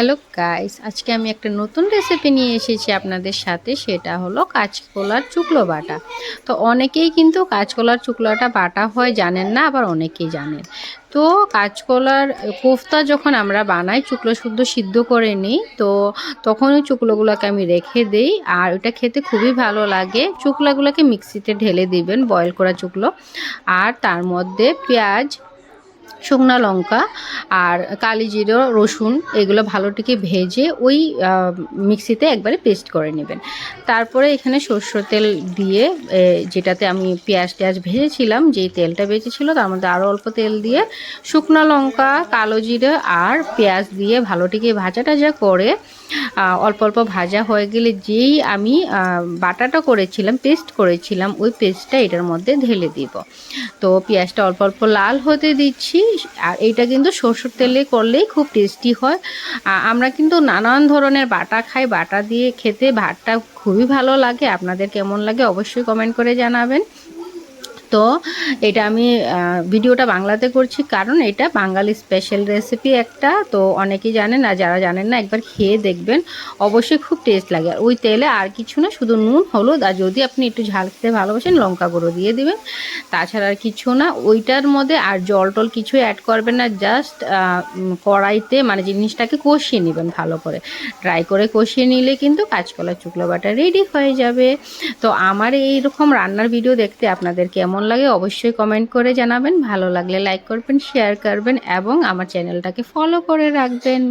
Hello guys, আজকে আমি একটা নতুন রেসিপি নিয়ে এসেছি আপনাদের সাথে। সেটা হলো কাঁচকলার চুকলো বাটা। তো অনেকেই কিন্তু কাঁচকলার চুকলাটা বাটা হয় জানেন না, আবার অনেকেই জানেন। তো কাঁচকলার কোফতা যখন আমরা বানাই, চুকলো শুদ্ধ সিদ্ধ করে নিই, তো তখন ওই চুকলোগুলোকে আমি রেখে দিই। আর ওটা খেতে খুবই ভালো লাগে। চুকলাগুলোকে মিক্সিতে ঢেলে দিবেন, বয়েল করা চুকলো। আর তার মধ্যে পেঁয়াজ, শুকনো লঙ্কা আর কালি জিরে, রসুন এগুলো ভালোটিকে ভেজে ওই মিক্সিতে একবারে পেস্ট করে নেবেন। তারপরে এখানে সরষের তেল দিয়ে, যেটাতে আমি পেঁয়াজ টেয়াজ ভেজেছিলাম, যেই তেলটা বেঁচেছিল তার মধ্যে আরও অল্প তেল দিয়ে শুকনো লঙ্কা, কালো জিরে আর পেঁয়াজ দিয়ে ভালোটিকে ভাজা টাজা করে অল্প অল্প ভাজা হয়ে গেলে যেই আমি বাটাটা করেছিলাম, পেস্ট করেছিলাম, ওই পেস্টটা এটার মধ্যে ঢেলে দিব। তো পেঁয়াজটা অল্প অল্প লাল হতে দিচ্ছি। আর এইটা কিন্তু সরষের তেলে করলেই খুব টেস্টি হয়। আমরা কিন্তু নানান ধরনের বাটা খাই, বাটা দিয়ে খেতে ভাতটা খুবই ভালো লাগে। আপনাদের কেমন লাগে অবশ্যই কমেন্ট করে জানাবেন। তো এটা আমি ভিডিওটা বাংলাতে করছি, কারণ এটা বাঙালি স্পেশাল রেসিপি একটা। তো অনেকেই জানেন, আর যারা জানেন না একবার খেয়ে দেখবেন, অবশ্যই খুব টেস্ট লাগে। আর ওই তেলে আর কিছু না, শুধু নুন, হলুদ, আর যদি আপনি একটু ঝাল খেতে ভালোবাসেন লঙ্কা গুঁড়ো দিয়ে দিবেন। তাছাড়া আর কিছু না। ওইটার মধ্যে আর জল টল কিছু অ্যাড করবেন না। জাস্ট কড়াইতে মানে জিনিসটাকে কষিয়ে নেবেন ভালো করে। ড্রাই করে কষিয়ে নিলে কিন্তু কাঁচকলার চুকলো বাটা রেডি হয়ে যাবে। তো আমার এইরকম রান্নার ভিডিও দেখতে আপনাদের কেমন লাগে অবশ্যই কমেন্ট করে জানাবেন। ভালো লাগলে লাইক করবেন, শেয়ার করবেন এবং আমার চ্যানেলটাকে ফলো করে রাখবেন।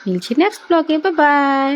মিলছি নেক্সট ব্লগে। Bye bye.